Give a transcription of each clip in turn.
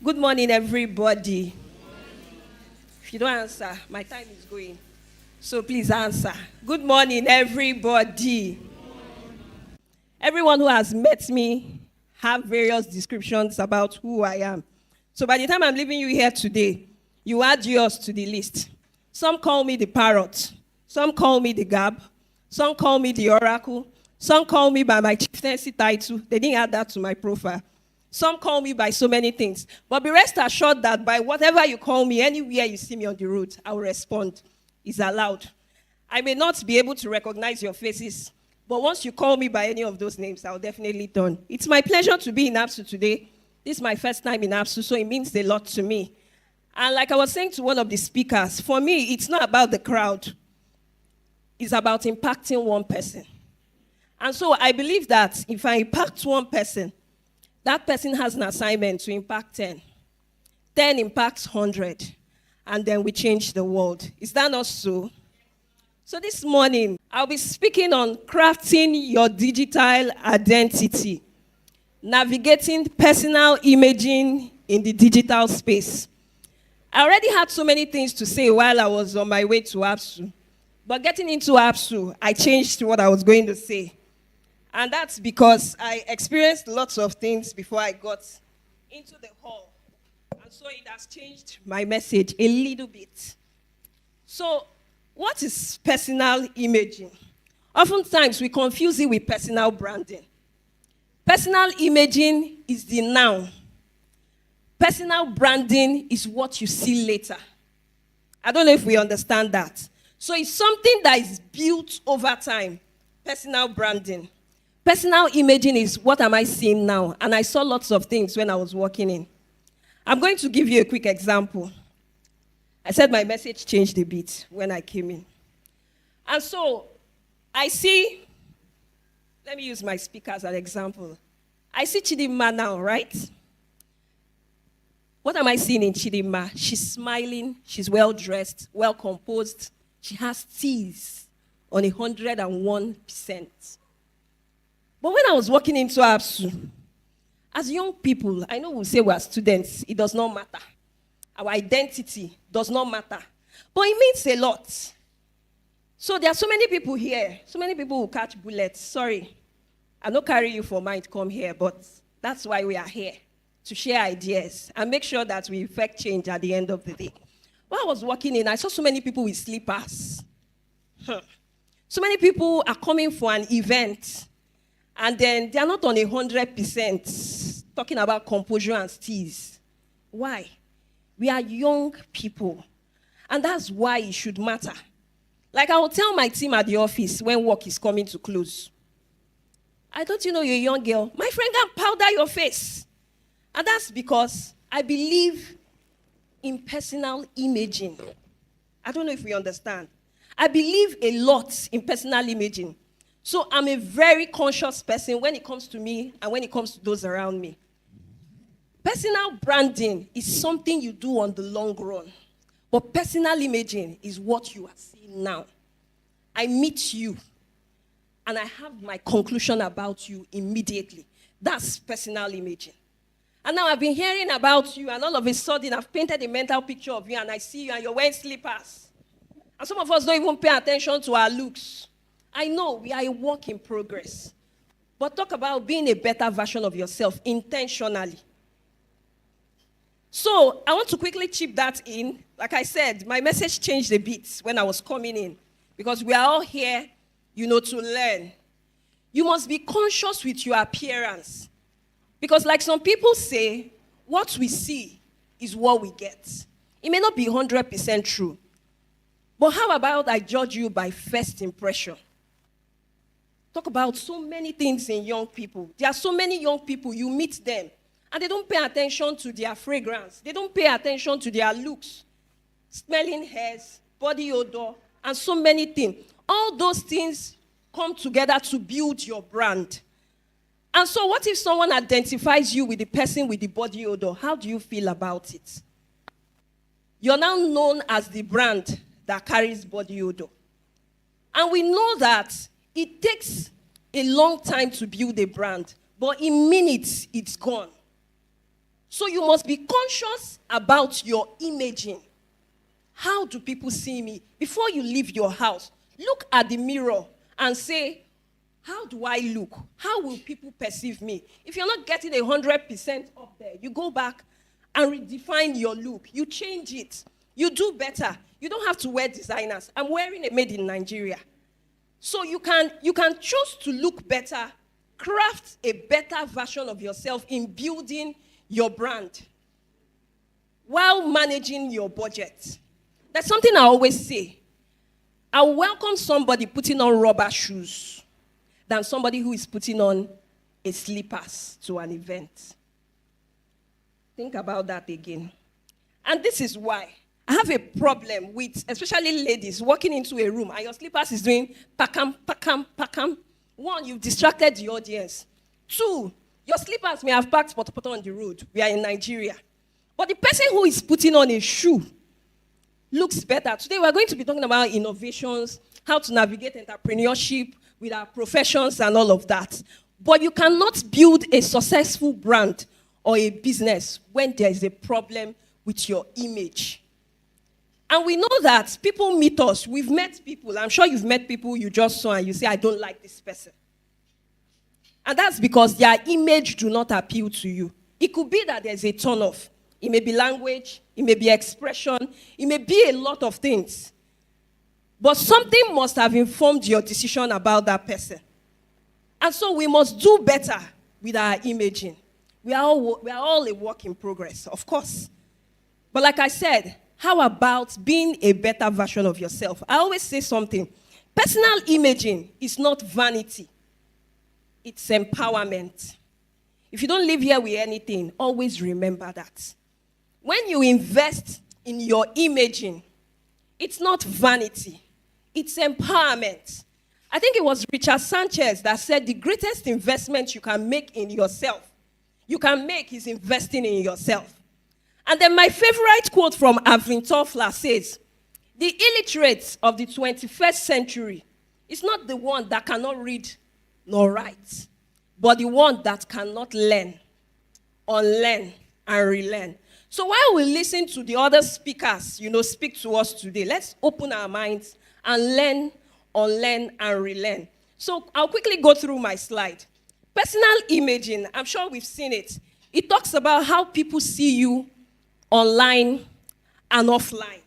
Good morning, everybody. If you don't answer, my time is going. So please answer. Good morning, everybody. Everyone who has met me have various descriptions about who I am. So by the time I'm leaving you here today, you add yours to the list. Some call me the parrot. Some call me the gab. Some call me the oracle. Some call me by my chieftaincy title. They didn't add that to my profile. Some call me by so many things. But be rest assured that by whatever you call me, anywhere you see me on the road, I will respond. It's allowed. I may not be able to recognize your faces, but once you call me by any of those names, I'll definitely turn. It's my pleasure to be in Absu today. This is my first time in Absu, so it means a lot to me. And like I was saying to one of the speakers, for me, it's not about the crowd. It's about impacting one person. And so I believe that if I impact one person, that person has an assignment to impact 10. 10 impacts 100. And then we change the world. Is that not so? So this morning, I'll be speaking on crafting your digital identity, navigating personal imaging in the digital space. I already had so many things to say while I was on my way to Absu. But getting into Absu, I changed what I was going to say. And that's because I experienced lots of things before I got into the hall. And so it has changed my message a little bit. So what is personal imaging? Oftentimes we confuse it with personal branding. Personal imaging is the noun. Personal branding is what you see later. I don't know if we understand that. So it's something that is built over time. Personal branding. Personal imaging is what am I seeing now? And I saw lots of things when I was walking in. I'm going to give you a quick example. I said my message changed a bit when I came in. And so I see, let me use my speaker as an example. I see Chidinma now, right? What am I seeing in Chidinma? She's smiling, she's well-dressed, well-composed. She has teeth on 101%. But when I was walking into Absu, as young people, I know we'll say we're students, it does not matter. Our identity does not matter. But it means a lot. So there are so many people here, so many people who catch bullets. Sorry, I don't carry you for mind to come here, but that's why we are here, to share ideas and make sure that we effect change at the end of the day. When I was walking in, I saw so many people with slippers. So many people are coming for an event. And then they are not on 100% talking about composure and steez. Why? We are young people. And that's why it should matter. Like I will tell my team at the office when work is coming to close. I thought you know you're a young girl. My friend can powder your face. And that's because I believe in personal imaging. I don't know if we understand. I believe a lot in personal imaging. So I'm a very conscious person when it comes to me and when it comes to those around me. Personal branding is something you do on the long run. But personal imaging is what you are seeing now. I meet you, and I have my conclusion about you immediately. That's personal imaging. And now I've been hearing about you, and all of a sudden I've painted a mental picture of you, and I see you, and you're wearing slippers. And some of us don't even pay attention to our looks. I know we are a work in progress. But talk about being a better version of yourself intentionally. So I want to quickly chip that in. Like I said, my message changed a bit when I was coming in. Because we are all here, to learn. You must be conscious with your appearance. Because like some people say, what we see is what we get. It may not be 100% true. But how about I judge you by first impression? Talk about so many things in young people. There are so many young people, you meet them, and they don't pay attention to their fragrance. They don't pay attention to their looks, smelling hairs, body odor, and so many things. All those things come together to build your brand. And so what if someone identifies you with the person with the body odor? How do you feel about it? You're now known as the brand that carries body odor. And we know that it takes a long time to build a brand, but in minutes, it's gone. So you must be conscious about your imaging. How do people see me? Before you leave your house, look at the mirror and say, how do I look? How will people perceive me? If you're not getting 100% up there, you go back and redefine your look. You change it. You do better. You don't have to wear designers. I'm wearing a made in Nigeria. So you can choose to look better, craft a better version of yourself in building your brand while managing your budget. That's something I always say. I welcome somebody putting on rubber shoes than somebody who is putting on a slippers to an event. Think about that again. And this is why I have a problem with, especially ladies, walking into a room and your slippers is doing pakam, pakam, pakam. One, you've distracted the audience. Two, your slippers may have parked potopoto on the road. We are in Nigeria. But the person who is putting on a shoe looks better. Today we're going to be talking about innovations, how to navigate entrepreneurship with our professions and all of that. But you cannot build a successful brand or a business when there is a problem with your image. And we know that people meet us. We've met people. I'm sure you've met people you just saw and you say, I don't like this person. And that's because their image do not appeal to you. It could be that there's a turn-off. It may be language. It may be expression. It may be a lot of things. But something must have informed your decision about that person. And so we must do better with our imaging. We are all a work in progress, of course. But like I said, how about being a better version of yourself? I always say something. Personal imaging is not vanity. It's empowerment. If you don't live here with anything, always remember that. When you invest in your imaging, it's not vanity. It's empowerment. I think it was Richard Sanchez that said the greatest investment you can make in yourself, you can make is investing in yourself. And then my favorite quote from Alvin Toffler says, the illiterate of the 21st century is not the one that cannot read nor write, but the one that cannot learn, unlearn, and relearn. So while we listen to the other speakers, speak to us today, let's open our minds and learn, unlearn, and relearn. So I'll quickly go through my slide. Personal imaging, I'm sure we've seen it. It talks about how people see you online and offline.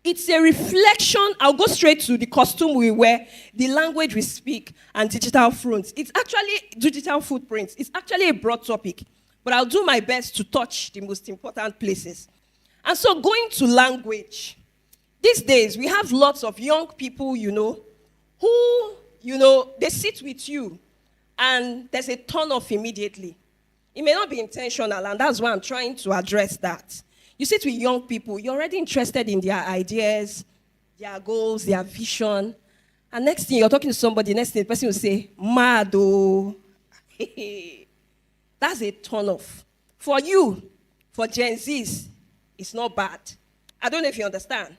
It's a reflection. I'll go straight to the costume we wear, the language we speak, and digital footprints. It's actually digital footprints. It's actually a broad topic, but I'll do my best to touch the most important places. And so going to language, these days we have lots of young people, who, they sit with you and there's a turn-off immediately. It may not be intentional, and that's why I'm trying to address that. You sit with young people, you're already interested in their ideas, their goals, their vision. And next thing, you're talking to somebody, next thing, the person will say, mad oh. That's a turn-off. For you, for Gen Zs, it's not bad. I don't know if you understand.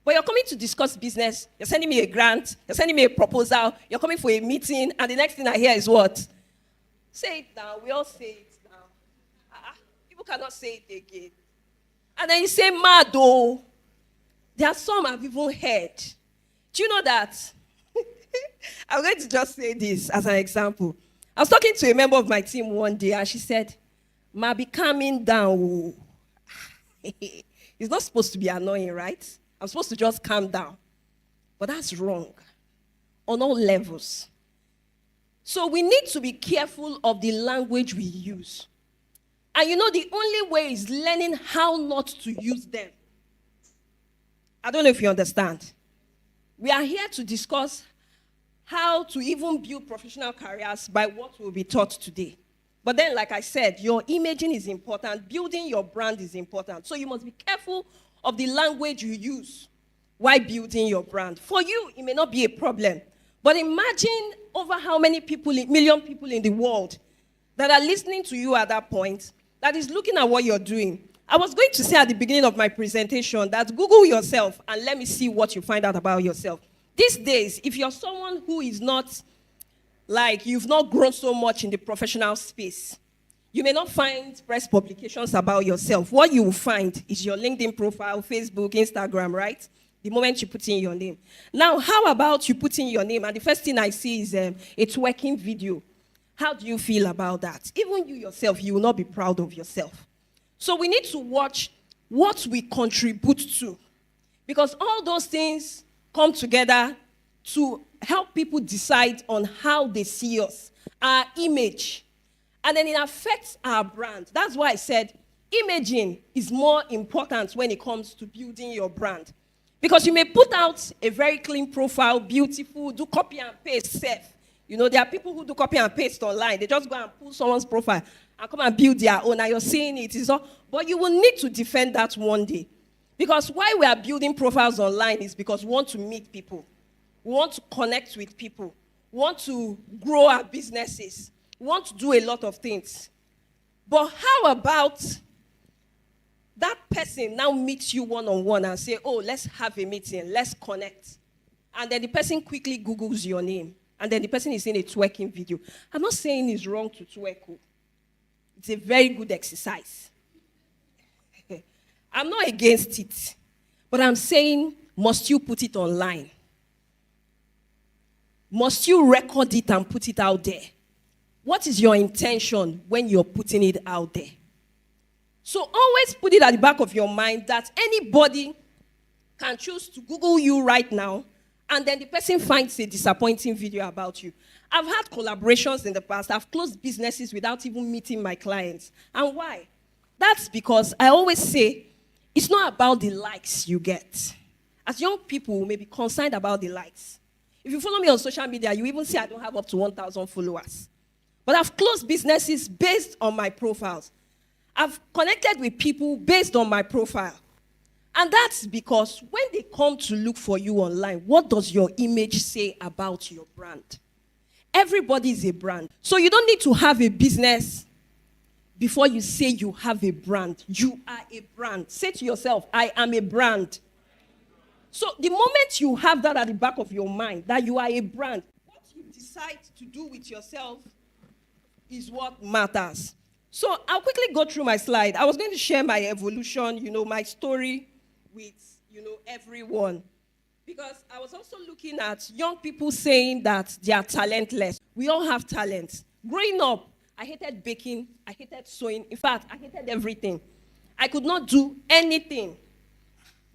But you're coming to discuss business, you're sending me a grant, you're sending me a proposal, you're coming for a meeting, and the next thing I hear is what? Say it now. We all say it now. People cannot say it again. And then you say, mad oh. There are some I've even heard. Do you know that? I'm going to just say this as an example. I was talking to a member of my team one day, and she said, ma, be calming down. It's not supposed to be annoying, right? I'm supposed to just calm down. But that's wrong on all levels. So we need to be careful of the language we use. And the only way is learning how not to use them. I don't know if you understand. We are here to discuss how to even build professional careers by what will be taught today. But then, like I said, your imaging is important. Building your brand is important. So you must be careful of the language you use while building your brand. For you, it may not be a problem. But imagine over how many people, million people in the world that are listening to you at that point, that is looking at what you're doing. I was going to say at the beginning of my presentation that Google yourself and let me see what you find out about yourself. These days, if you're someone who is not, you've not grown so much in the professional space, You may not find press publications about yourself. What you will find is your LinkedIn profile, Facebook, Instagram, right? The moment you put in your name. Now, how about you put in your name, and the first thing I see is a twerking video. How do you feel about that? Even you yourself, you will not be proud of yourself. So we need to watch what we contribute to. Because all those things come together to help people decide on how they see us, our image. And then it affects our brand. That's why I said imaging is more important when it comes to building your brand. Because you may put out a very clean profile, beautiful, do copy and paste, safe. You know, there are people who do copy and paste online. They just go and pull someone's profile and come and build their own. And you're seeing it. It's all, but you will need to defend that one day. Because why we are building profiles online is because we want to meet people. We want to connect with people. We want to grow our businesses. We want to do a lot of things. But how about that person now meets you one-on-one and say, oh, let's have a meeting, let's connect. And then the person quickly Googles your name. And then the person is in a twerking video. I'm not saying it's wrong to twerk. It's a very good exercise. I'm not against it. But I'm saying, must you put it online? Must you record it and put it out there? What is your intention when you're putting it out there? So always put it at the back of your mind that anybody can choose to Google you right now, and then the person finds a disappointing video about you. I've had collaborations in the past. I've closed businesses without even meeting my clients. And why? That's because I always say, it's not about the likes you get. As young people, we may be concerned about the likes. If you follow me on social media, you even see I don't have up to 1,000 followers. But I've closed businesses based on my profiles. I've connected with people based on my profile. And that's because when they come to look for you online, what does your image say about your brand? Everybody is a brand. So you don't need to have a business before you say you have a brand. You are a brand. Say to yourself, I am a brand. So the moment you have that at the back of your mind, that you are a brand, what you decide to do with yourself is what matters. So I'll quickly go through my slide. I was going to share my evolution, my story with, everyone. Because I was also looking at young people saying that they are talentless. We all have talents. Growing up, I hated baking. I hated sewing. In fact, I hated everything. I could not do anything.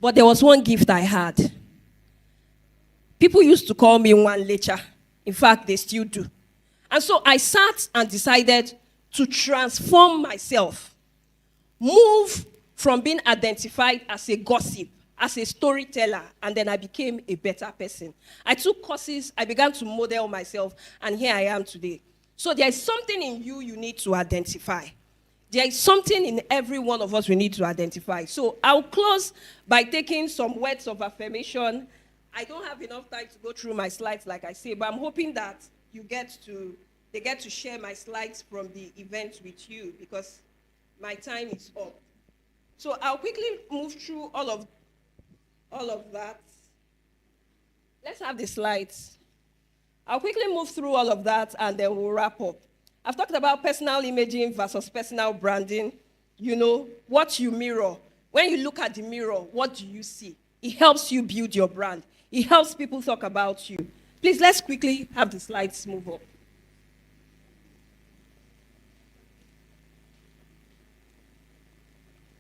But there was one gift I had. People used to call me one lecher. In fact, they still do. And so I sat and decided to transform myself, move from being identified as a gossip, as a storyteller, and then I became a better person. I took courses, I began to model myself, and here I am today. So there is something in you need to identify. There is something in every one of us we need to identify. So I'll close by taking some words of affirmation. I don't have enough time to go through my slides, like I say, but I'm hoping that they get to share my slides from the event with you because my time is up. So I'll quickly move through all of that. Let's have the slides. I'll quickly move through all of that and then we'll wrap up. I've talked about personal imaging versus personal branding. What you mirror. When you look at the mirror, what do you see? It helps you build your brand. It helps people talk about you. Please, let's quickly have the slides move up.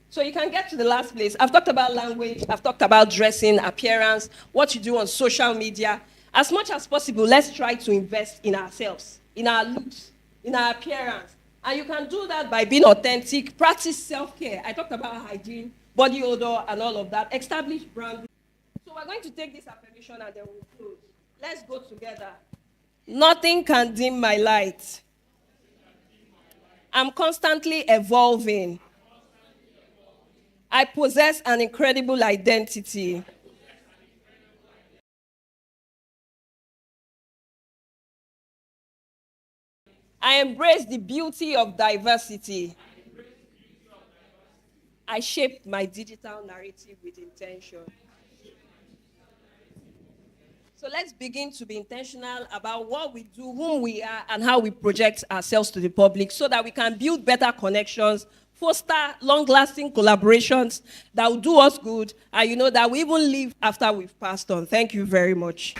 So you can get to the last place. I've talked about language. I've talked about dressing, appearance, what you do on social media. As much as possible, let's try to invest in ourselves, in our looks, in our appearance. And you can do that by being authentic, practice self-care. I talked about hygiene, body odor, and all of that. Establish brand. So we're going to take this affirmation and then we'll close. Let's go together. Nothing can dim my light. I'm constantly evolving. I possess an incredible identity. I embrace the beauty of diversity. I shaped my digital narrative with intention. So let's begin to be intentional about what we do, whom we are, and how we project ourselves to the public so that we can build better connections, foster long-lasting collaborations that will do us good, and that we even live after we've passed on. Thank you very much.